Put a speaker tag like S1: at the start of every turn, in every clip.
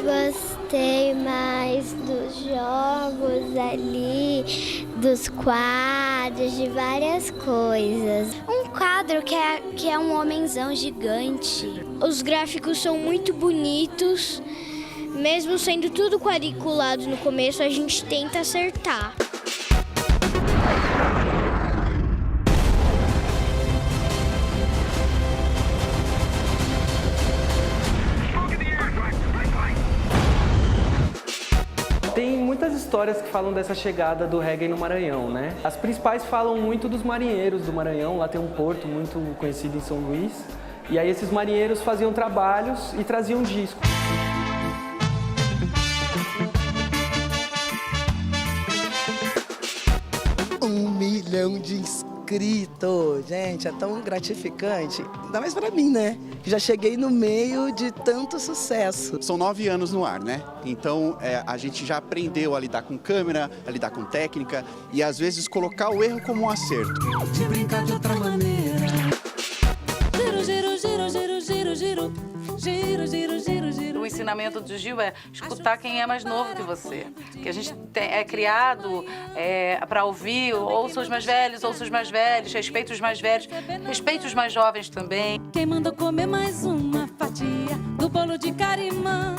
S1: gostei mais dos jogos ali, dos quadros, de várias coisas. Um quadro que é um homenzão gigante. Os gráficos são muito bonitos. Mesmo sendo tudo quadriculado no começo, a gente tenta acertar.
S2: Tem muitas histórias que falam dessa chegada do reggae no Maranhão, né? As principais falam muito dos marinheiros do Maranhão, lá tem um porto muito conhecido em São Luís. E aí esses marinheiros faziam trabalhos e traziam discos.
S3: milhão de inscritos. Gente, é tão gratificante. Ainda mais pra mim, né? Que já cheguei no meio de tanto sucesso.
S4: São 9 anos no ar, né? Então a gente já aprendeu a lidar com câmera, a lidar com técnica e às vezes colocar o erro como um acerto.
S5: De brincar de outra maneira. Giro, giro, giro, giro, giro, giro. Giro, giro, giro, giro.
S6: O ensinamento do Gil é escutar quem é mais novo que você. Que a gente é criado para ouvir, ouça os mais velhos, respeite os mais velhos, respeite os mais jovens também.
S5: Quem mandou comer mais uma fatia do bolo de carimã?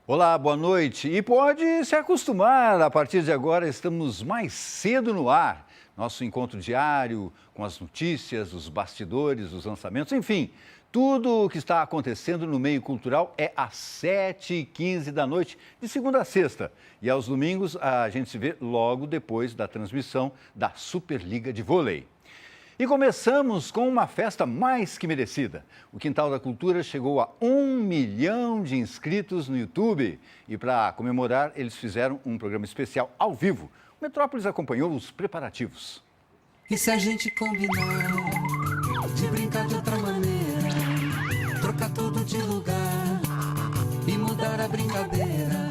S7: Olá, boa noite. E pode se acostumar, a partir de agora estamos mais cedo no ar. Nosso encontro diário com as notícias, os bastidores, os lançamentos, enfim, tudo o que está acontecendo no meio cultural é às 7h15 da noite, de segunda a sexta. E aos domingos a gente se vê logo depois da transmissão da Superliga de Vôlei. E começamos com uma festa mais que merecida. O Quintal da Cultura chegou a 1 milhão de inscritos no YouTube. E para comemorar, eles fizeram um programa especial ao vivo. O Metrópolis acompanhou os preparativos.
S5: E se a gente combinar de brincar de outra maneira, trocar tudo de lugar e mudar a brincadeira?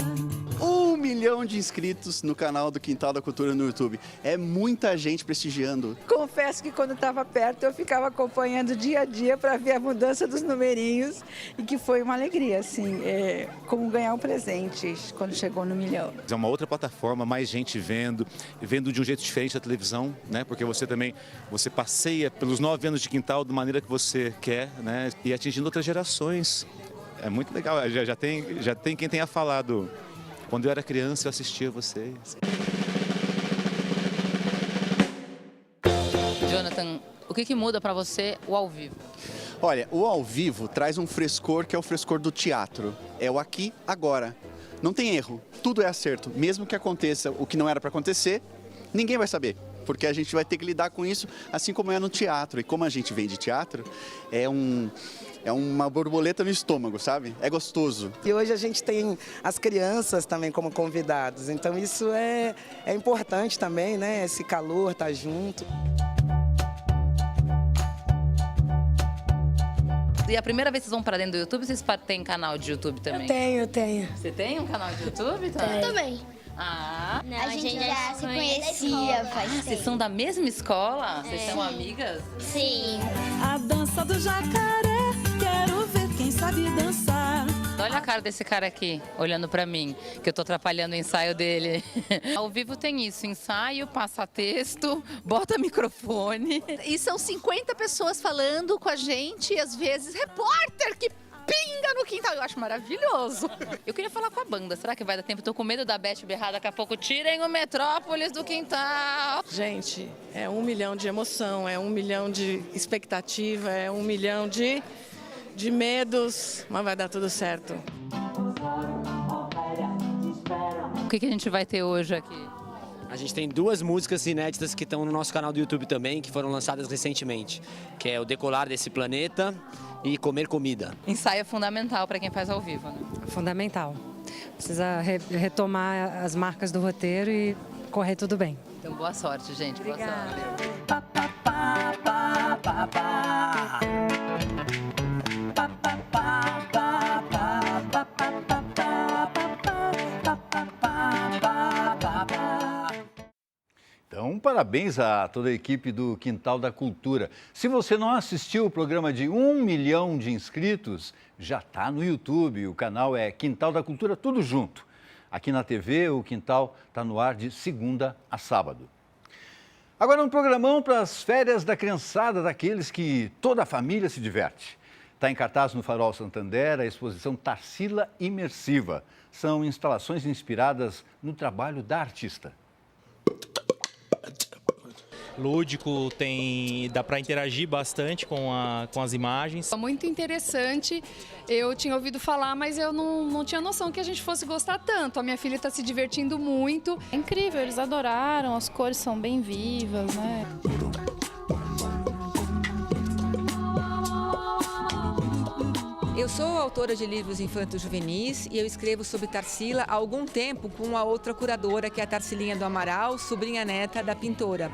S4: 1 milhão de inscritos no canal do Quintal da Cultura no YouTube. É muita gente prestigiando.
S8: Confesso que quando estava perto eu ficava acompanhando dia a dia para ver a mudança dos numerinhos e que foi uma alegria, assim, como ganhar um presente quando chegou no 1 milhão.
S9: É uma outra plataforma, mais gente vendo de um jeito diferente da televisão, né? Porque você passeia pelos 9 anos de Quintal da maneira que você quer, né? E atingindo outras gerações. É muito legal, já tem quem tenha falado. Quando eu era criança, eu assistia vocês.
S10: Jonathan, o que muda para você o ao vivo?
S4: Olha, o ao vivo traz um frescor que é o frescor do teatro. É o aqui, agora. Não tem erro, tudo é acerto. Mesmo que aconteça o que não era para acontecer, ninguém vai saber. Porque a gente vai ter que lidar com isso, assim como é no teatro. E como a gente vem de teatro, é uma borboleta no estômago, sabe? É gostoso.
S3: E hoje a gente tem as crianças também como convidados. Então isso é importante também, né? Esse calor, tá junto.
S10: E a primeira vez que vocês vão para dentro do YouTube, vocês têm canal de YouTube também?
S1: Eu tenho.
S10: Você tem um canal de YouTube? Tá?
S1: Eu também.
S10: Ah,
S1: Não, a gente já se conhecia faz tempo.
S10: vocês são da mesma escola? Vocês são amigas?
S1: Sim.
S5: A dança do jacaré, quero ver quem sabe dançar.
S10: Olha a cara desse cara aqui, olhando pra mim, que eu tô atrapalhando o ensaio dele. Ao vivo tem isso, ensaio, passa texto, bota microfone.
S11: E são 50 pessoas falando com a gente, e às vezes repórter que pinga no quintal. Eu acho maravilhoso.
S10: Eu queria falar com a banda, será que vai dar tempo? Tô com medo da Beth berrar daqui a pouco. Tirem o Metrópolis do quintal.
S12: Gente, é 1 milhão de emoção, é 1 milhão de expectativa, é 1 milhão de medos, mas vai dar tudo certo.
S10: O que a gente vai ter hoje aqui?
S13: A gente tem 2 músicas inéditas que estão no nosso canal do YouTube também, que foram lançadas recentemente, que é o Decolar desse Planeta e Comer Comida.
S10: Ensaio é fundamental para quem faz ao vivo, né?
S14: Fundamental. Precisa retomar as marcas do roteiro e correr tudo bem.
S10: Então boa sorte, gente.
S14: Obrigada.
S10: Boa
S7: Então, parabéns a toda a equipe do Quintal da Cultura. Se você não assistiu o programa de 1 milhão de inscritos, já está no YouTube. O canal é Quintal da Cultura, tudo junto. Aqui na TV, o Quintal está no ar de segunda a sábado. Agora um programão para as férias da criançada, daqueles que toda a família se diverte. Está em cartaz no Farol Santander a exposição Tarsila Imersiva. São instalações inspiradas no trabalho da artista.
S15: Lúdico, dá para interagir bastante com as imagens.
S16: Muito interessante, eu tinha ouvido falar, mas eu não tinha noção que a gente fosse gostar tanto. A minha filha está se divertindo muito.
S17: É incrível, eles adoraram, as cores são bem vivas, né?
S18: Eu sou autora de livros infanto-juvenis e eu escrevo sobre Tarsila há algum tempo com a outra curadora, que é a Tarsilinha do Amaral, sobrinha neta da pintora.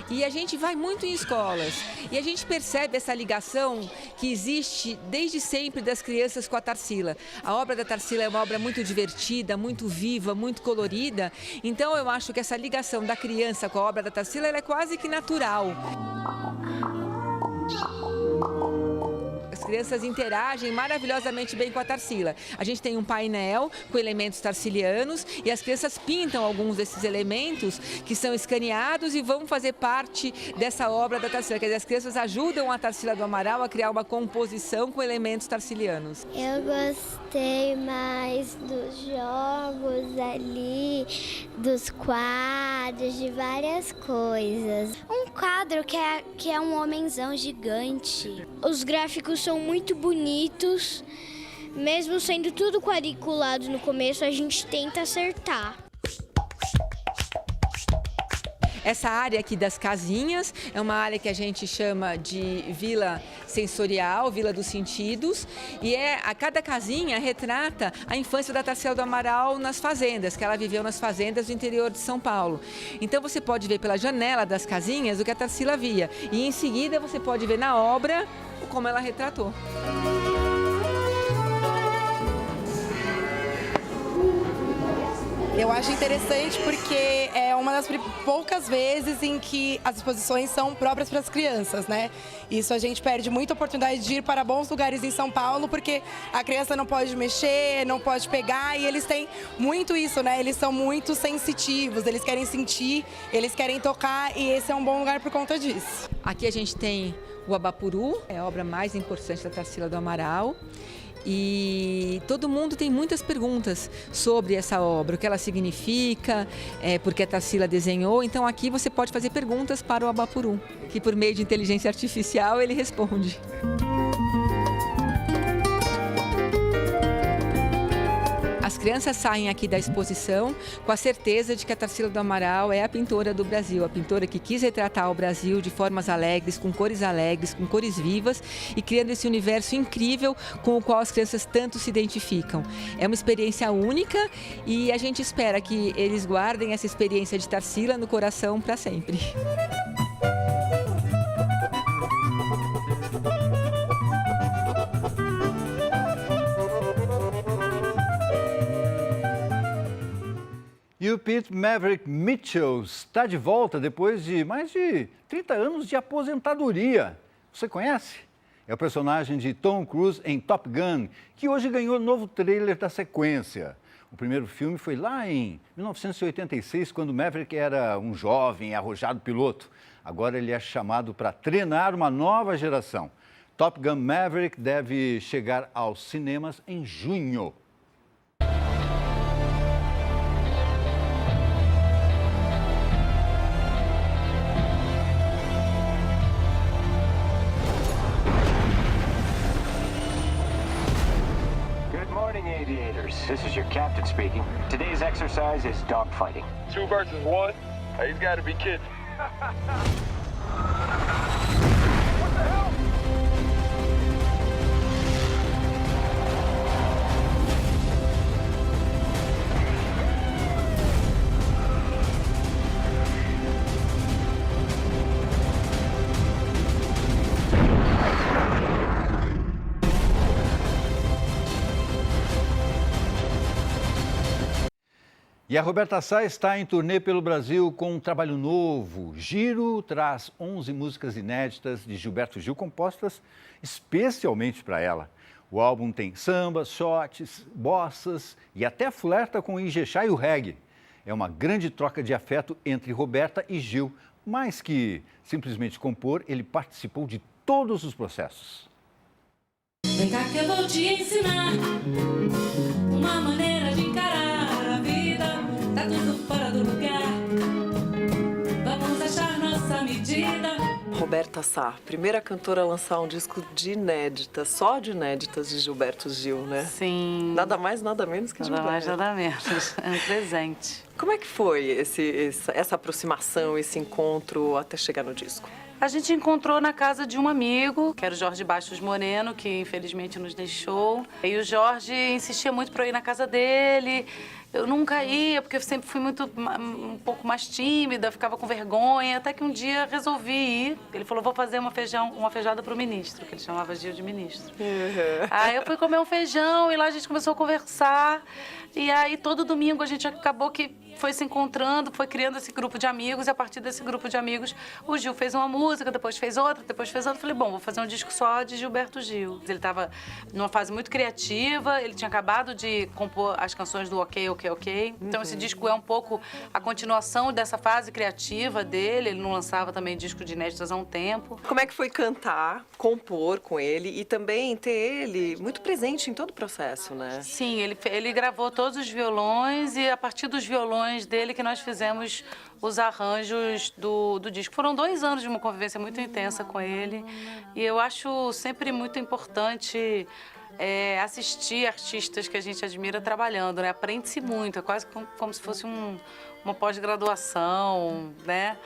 S18: E a gente vai muito em escolas e a gente percebe essa ligação que existe desde sempre das crianças com a Tarsila. A obra da Tarsila é uma obra muito divertida, muito viva, muito colorida. Então eu acho que essa ligação da criança com a obra da Tarsila ela é quase que natural. As crianças interagem maravilhosamente bem com a Tarsila. A gente tem um painel com elementos tarsilianos e as crianças pintam alguns desses elementos que são escaneados e vão fazer parte dessa obra da Tarsila. Quer dizer, as crianças ajudam a Tarsila do Amaral a criar uma composição com elementos tarsilianos.
S1: Eu gostei mais dos jogos ali, dos quadros, de várias coisas. Um quadro que é um homenzão gigante. Os gráficos são muito bonitos, mesmo sendo tudo quadriculado no começo, a gente tenta acertar.
S18: Essa área aqui das casinhas é uma área que a gente chama de vila sensorial, vila dos sentidos, e a cada casinha retrata a infância da Tarsila do Amaral nas fazendas, que ela viveu nas fazendas do interior de São Paulo. Então você pode ver pela janela das casinhas o que a Tarsila via, e em seguida você pode ver na obra como ela retratou.
S19: Eu acho interessante porque é uma das poucas vezes em que as exposições são próprias para as crianças, né? Isso a gente perde muita oportunidade de ir para bons lugares em São Paulo porque a criança não pode mexer, não pode pegar e eles têm muito isso, né? Eles são muito sensitivos, eles querem sentir, eles querem tocar e esse é um bom lugar por conta disso.
S18: Aqui a gente tem o Abapuru, é a obra mais importante da Tarsila do Amaral. E todo mundo tem muitas perguntas sobre essa obra, o que ela significa, porque a Tarsila desenhou. Então aqui você pode fazer perguntas para o Abapuru, que por meio de inteligência artificial ele responde. As crianças saem aqui da exposição com a certeza de que a Tarsila do Amaral é a pintora do Brasil, a pintora que quis retratar o Brasil de formas alegres, com cores vivas e criando esse universo incrível com o qual as crianças tanto se identificam. É uma experiência única e a gente espera que eles guardem essa experiência de Tarsila no coração para sempre.
S7: E o Pete Maverick Mitchell está de volta depois de mais de 30 anos de aposentadoria. Você conhece? É o personagem de Tom Cruise em Top Gun, que hoje ganhou novo trailer da sequência. O primeiro filme foi lá em 1986, quando Maverick era um jovem e arrojado piloto. Agora ele é chamado para treinar uma nova geração. Top Gun Maverick deve chegar aos cinemas em junho.
S20: This is your captain speaking. Today's exercise is dogfighting.
S21: 2 versus 1? He's got to be kidding. What the hell?
S7: E E a Roberta Sá está em turnê pelo Brasil com um trabalho novo. Giro traz 11 músicas inéditas de Gilberto Gil, compostas especialmente para ela. O álbum tem sambas, shots, bossas e até flerta com o Ijexá e o reggae. É uma grande troca de afeto entre Roberta e Gil. Mais que simplesmente compor, ele participou de todos os processos.
S2: Vem cá que eu vou te ensinar uma maneira de encarar a vida. Tá tudo fora do lugar. Vamos achar nossa medida.
S22: Roberta Sá, primeira cantora a lançar um disco de inéditas, só de inéditas de Gilberto Gil, né?
S6: Sim.
S22: Nada mais, nada menos que
S6: Nada
S22: Gilberto.
S6: mais, nada menos. É um presente.
S22: Como é que foi essa aproximação, esse encontro até chegar no disco?
S6: A gente encontrou na casa de um amigo, que era o Jorge Bastos Moreno, que infelizmente nos deixou. E o Jorge insistia muito para eu ir na casa dele. Eu nunca ia, porque eu sempre fui um pouco mais tímida, ficava com vergonha. Até que um dia resolvi ir. Ele falou, vou fazer uma feijoada pro ministro, que ele chamava Gil de ministro.
S22: Uhum.
S6: Aí eu fui comer um feijão e lá a gente começou a conversar. E aí todo domingo a gente acabou que foi se encontrando, foi criando esse grupo de amigos. E a partir desse grupo de amigos, o Gil fez uma música, depois fez outra, depois fez outra. Falei, bom, vou fazer um disco só de Gilberto Gil. Ele estava numa fase muito criativa, ele tinha acabado de compor as canções do Ok, Ok, Ok. Então esse disco é um pouco a continuação dessa fase criativa dele. Ele não lançava também disco de inéditas há um tempo.
S22: Como é que foi cantar, compor com ele e também ter ele muito presente em todo o processo, né?
S6: Sim, ele gravou todos os violões e a partir dos violões dele que nós fizemos os arranjos do disco. Foram 2 anos de uma convivência muito intensa com ele e eu acho sempre muito importante assistir artistas que a gente admira trabalhando, né? Aprende-se muito, é quase como se fosse uma pós-graduação, né?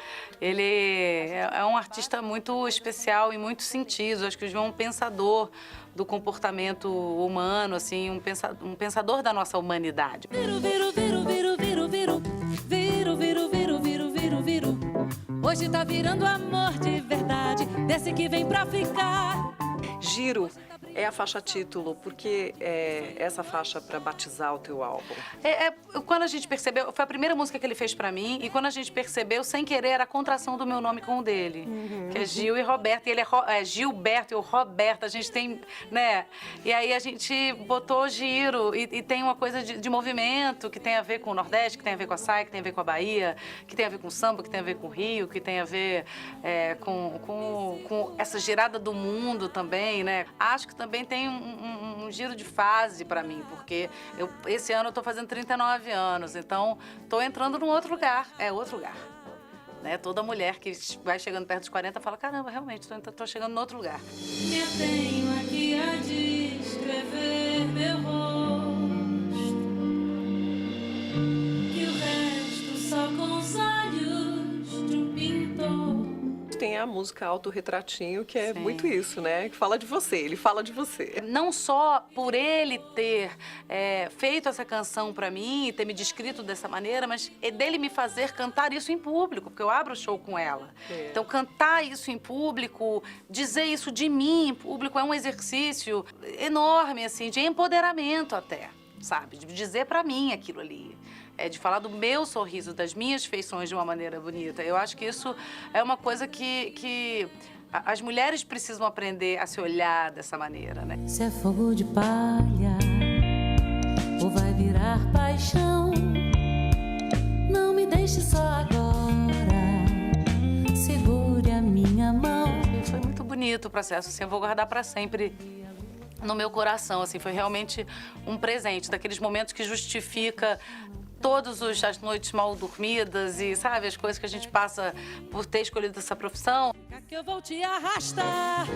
S6: Ele é um artista muito especial em muitos sentidos. Acho que o João é um pensador do comportamento humano, assim, um pensador da nossa humanidade.
S2: Hoje tá virando amor de verdade, desse que vem pra ficar.
S22: Giro é a faixa título, porque é essa faixa para batizar o teu álbum?
S6: Quando a gente percebeu, foi a primeira música que ele fez pra mim, e quando a gente percebeu, sem querer, era a contração do meu nome com o dele, que é Gil e Roberto, e ele é Gilberto e o Roberto, a gente tem, né? E aí a gente botou Giro, e tem uma coisa de movimento que tem a ver com o Nordeste, que tem a ver com a Sai, que tem a ver com a Bahia, que tem a ver com o samba, que tem a ver com o Rio, que tem a ver com essa girada do mundo também, né? Acho que também tem um giro de fase para mim, porque esse ano eu tô fazendo 39 anos, então tô entrando num outro lugar, outro lugar. Né? Toda mulher que vai chegando perto dos 40 fala, caramba, realmente, tô chegando num outro lugar.
S2: Me tenho aqui a descrever meu rosto, que o resto só com os olhos de um pintor.
S22: Tem a música Autorretratinho, que é muito isso, né? Que fala de você, ele fala de você.
S6: Não só por ele ter feito essa canção pra mim e ter me descrito dessa maneira, mas é dele me fazer cantar isso em público, porque eu abro o show com ela. Então, cantar isso em público, dizer isso de mim em público é um exercício enorme, assim, de empoderamento até, sabe? De dizer pra mim aquilo ali. De falar do meu sorriso, das minhas feições de uma maneira bonita. Eu acho que isso é uma coisa que as mulheres precisam aprender a se olhar dessa maneira, né?
S2: Se é fogo de palha ou vai virar paixão, não me deixe só agora, segure a minha mão.
S6: Foi muito bonito o processo, assim, eu vou guardar para sempre no meu coração, assim, foi realmente um presente, daqueles momentos que justifica todas as noites mal dormidas e, sabe, as coisas que a gente passa por ter escolhido essa profissão.
S2: Que eu vou te arrastar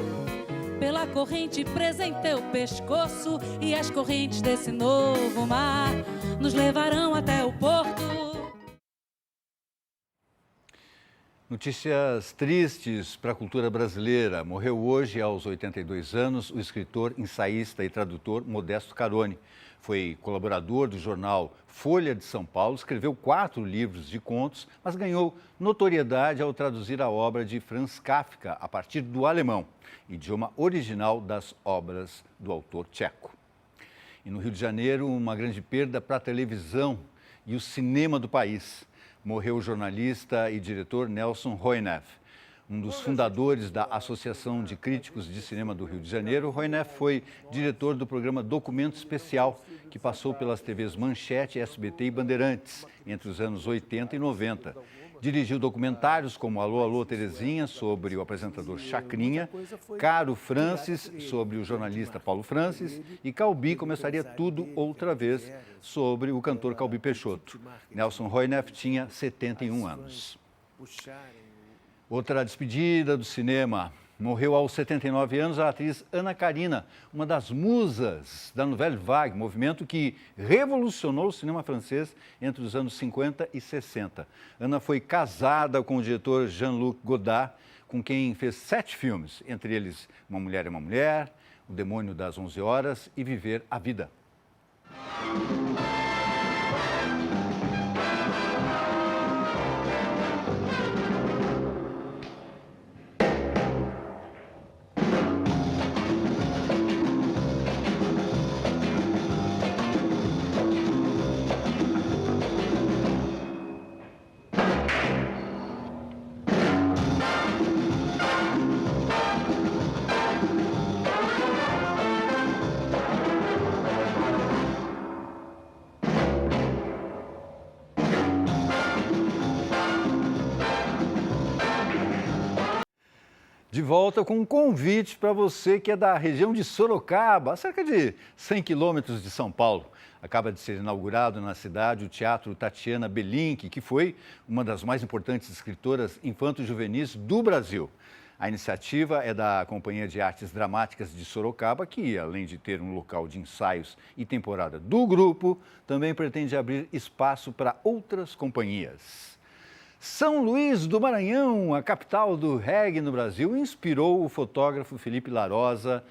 S2: pela corrente presa em teu pescoço, e as correntes desse novo mar nos levarão até o porto.
S7: Notícias tristes para a cultura brasileira. Morreu hoje, aos 82 anos, o escritor, ensaísta e tradutor Modesto Caroni. Foi colaborador do jornal Folha de São Paulo, escreveu 4 livros de contos, mas ganhou notoriedade ao traduzir a obra de Franz Kafka a partir do alemão, idioma original das obras do autor tcheco. E no Rio de Janeiro, uma grande perda para a televisão. e o cinema do país. Morreu o jornalista e diretor Nelson Roineff. Um dos fundadores da Associação de Críticos de Cinema do Rio de Janeiro, Roineff foi diretor do programa Documento Especial, que passou pelas TVs Manchete, SBT e Bandeirantes, entre os anos 80 e 90. Dirigiu documentários como Alô, Alô, Terezinha, sobre o apresentador Chacrinha, Caro Francis, sobre o jornalista Paulo Francis, e Calbi começaria tudo outra vez, sobre o cantor Calbi Peixoto. Nelson Roineff tinha 71 anos. Outra despedida do cinema. Morreu aos 79 anos a atriz Ana Karina, uma das musas da Nouvelle Vague, movimento que revolucionou o cinema francês entre os anos 50 e 60. Ana foi casada com o diretor Jean-Luc Godard, com quem fez 7 filmes, entre eles Uma Mulher é uma Mulher, O Demônio das 11 Horas e Viver a Vida. De volta com um convite para você que é da região de Sorocaba, a cerca de 100 quilômetros de São Paulo. Acaba de ser inaugurado na cidade o Teatro Tatiana Belink, que foi uma das mais importantes escritoras infanto-juvenis do Brasil. A iniciativa é da Companhia de Artes Dramáticas de Sorocaba, que, além de ter um local de ensaios e temporada do grupo, também pretende abrir espaço para outras companhias. São Luís do Maranhão, a capital do reggae no Brasil, inspirou o fotógrafo Felipe Larosa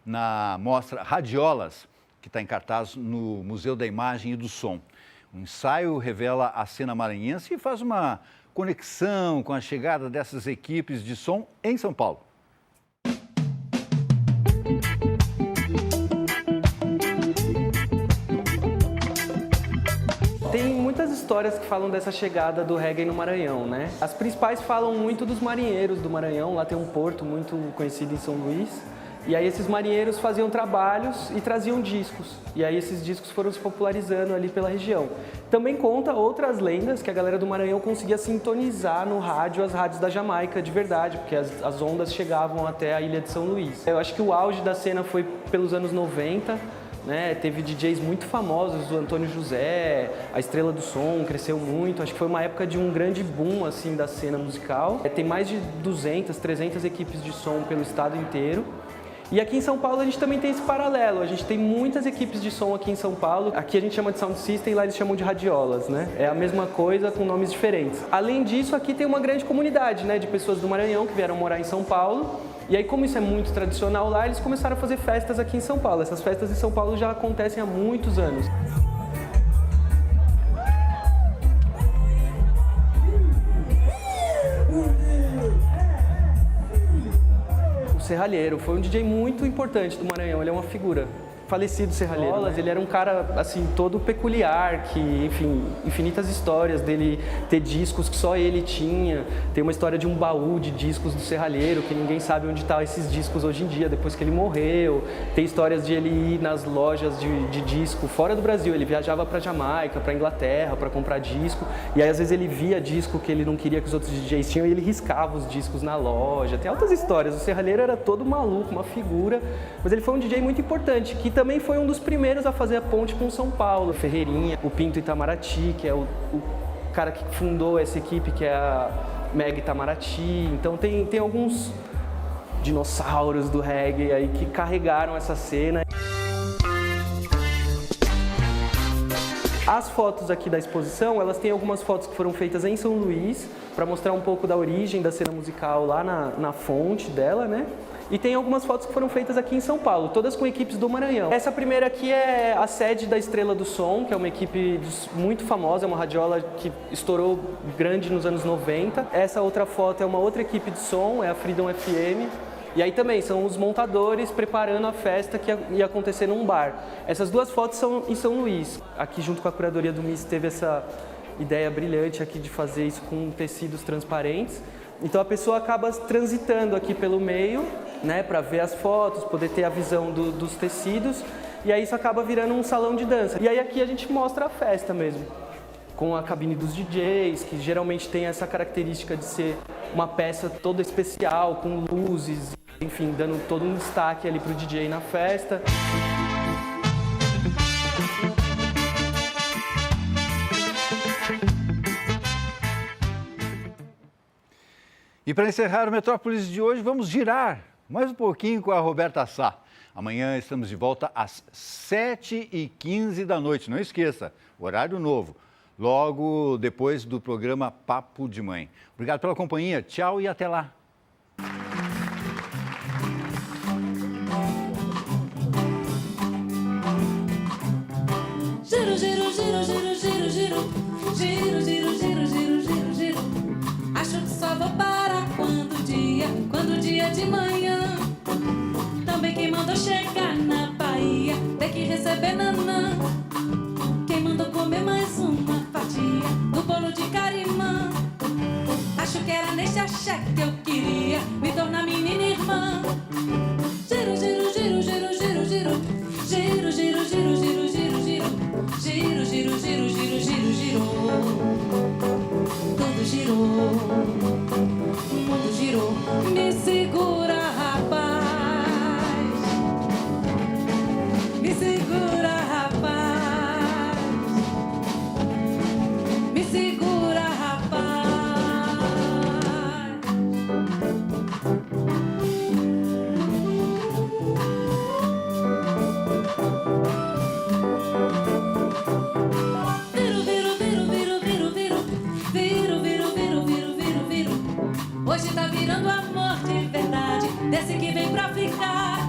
S7: na mostra Radiolas, que está em cartaz no Museu da Imagem e do Som. O ensaio revela a cena maranhense e faz uma conexão com a chegada dessas equipes de som em São Paulo.
S8: Tem muitas histórias que falam dessa chegada do reggae no Maranhão, né? As principais falam muito dos marinheiros do Maranhão, lá tem um porto muito conhecido em São Luís. E aí esses marinheiros faziam trabalhos e traziam discos. E aí esses discos foram se popularizando ali pela região. Também conta outras lendas que a galera do Maranhão conseguia sintonizar no rádio as rádios da Jamaica de verdade, porque as ondas chegavam até a ilha de São Luís. Eu acho que o auge da cena foi pelos anos 90, né? Teve DJs muito famosos, o Antônio José, a Estrela do Som cresceu muito. Acho que foi uma época de um grande boom assim, da cena musical. Tem mais de 200, 300 equipes de som pelo estado inteiro. E aqui em São Paulo a gente também tem esse paralelo, a gente tem muitas equipes de som aqui em São Paulo, aqui a gente chama de Sound System, lá eles chamam de radiolas, né? É a mesma coisa com nomes diferentes. Além disso, aqui tem uma grande comunidade, né, de pessoas do Maranhão que vieram morar em São Paulo, e aí como isso é muito tradicional lá, eles começaram a fazer festas aqui em São Paulo. Essas festas em São Paulo já acontecem há muitos anos. Serralheiro, foi um DJ muito importante do Maranhão, ele é uma figura. Falecido Serralheiro, né? Ele era um cara, assim, todo peculiar, que, enfim, infinitas histórias dele ter discos que só ele tinha. Tem uma história de um baú de discos do Serralheiro, que ninguém sabe onde estão esses discos hoje em dia, depois que ele morreu. Tem histórias de ele ir nas lojas de disco fora do Brasil, ele viajava para Jamaica, para Inglaterra, para comprar disco, e aí às vezes ele via disco que ele não queria que os outros DJs tinham e ele riscava os discos na loja. Tem altas histórias, o Serralheiro era todo maluco, uma figura, mas ele foi um DJ muito importante, que também foi um dos primeiros a fazer a ponte com São Paulo. Ferreirinha, o Pinto Itamaraty, que é o cara que fundou essa equipe, que é a Mega Itamaraty. Então tem alguns dinossauros do reggae aí que carregaram essa cena. As fotos aqui da exposição, elas têm algumas fotos que foram feitas em São Luís, para mostrar um pouco da origem da cena musical lá na fonte dela, né? E tem algumas fotos que foram feitas aqui em São Paulo, todas com equipes do Maranhão. Essa primeira aqui é a sede da Estrela do Som, que é uma equipe muito famosa, é uma radiola que estourou grande nos anos 90. Essa outra foto é uma outra equipe de som, é a Freedom FM. E aí também são os montadores preparando a festa que ia acontecer num bar. Essas 2 fotos são em São Luís. Aqui junto com a curadoria do MIS teve essa ideia brilhante aqui de fazer isso com tecidos transparentes. Então a pessoa acaba transitando aqui pelo meio, né, para ver as fotos, poder ter a visão dos tecidos, e aí isso acaba virando um salão de dança. E aí aqui a gente mostra a festa mesmo, com a cabine dos DJs, que geralmente tem essa característica de ser uma peça toda especial, com luzes, enfim, dando todo um destaque ali pro DJ na festa.
S7: E para encerrar o Metrópolis de hoje, vamos girar mais um pouquinho com a Roberta Sá. Amanhã estamos de volta às 7h15 da noite. Não esqueça, horário novo, logo depois do programa Papo de Mãe. Obrigado pela companhia, tchau e até lá.
S2: Giro, giro, giro, giro, giro, giro. Giro, giro, giro, giro, giro, giro. Acho que só vou parar quando o dia de manhã. Também quem mandou chegar na Bahia tem que receber nanã. Quem mandou comer mais uma fatia do bolo de carimã. Acho que era neste axé que eu queria me tornar menina irmã. Giro, giro, giro, giro, giro, giro. Giro, giro, giro, giro, giro, giro. Giro, giro, giro, giro, giro, giro. Tudo girou, o mundo girou. Me segura, rapaz. Me segura, rapaz. Me segura, rapaz. Hoje tá virando amor de verdade, desse que vem pra ficar.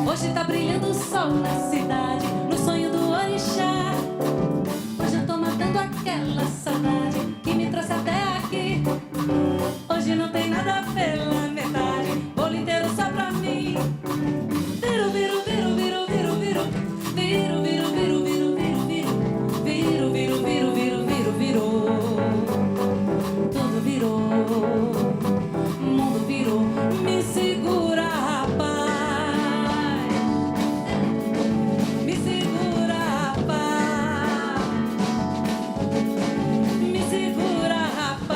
S2: Hoje tá brilhando o sol na cidade, no sonho do orixá. Hoje eu tô matando aquela saudade que me trouxe até aqui. Hoje não tem nada pela metade, bolo inteiro só pra mim. Viro, viro, viro, viro, viro, viro. Viro, viro, viro, viro, viro, viro. Viro, viro, viro, viro, viro, virou. Tudo virou. Me segura, rapaz. Me segura, rapaz. Me segura, rapaz.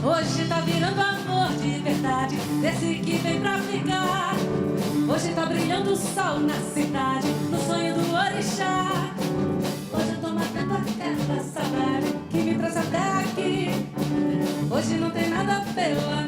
S2: Hoje tá virando amor de verdade, desse que vem pra ficar. Hoje tá brilhando o sol na cidade, no sonho do orixá. Hoje eu tô matando aquela saudade que me trouxe até aqui. Hoje não tem nada pela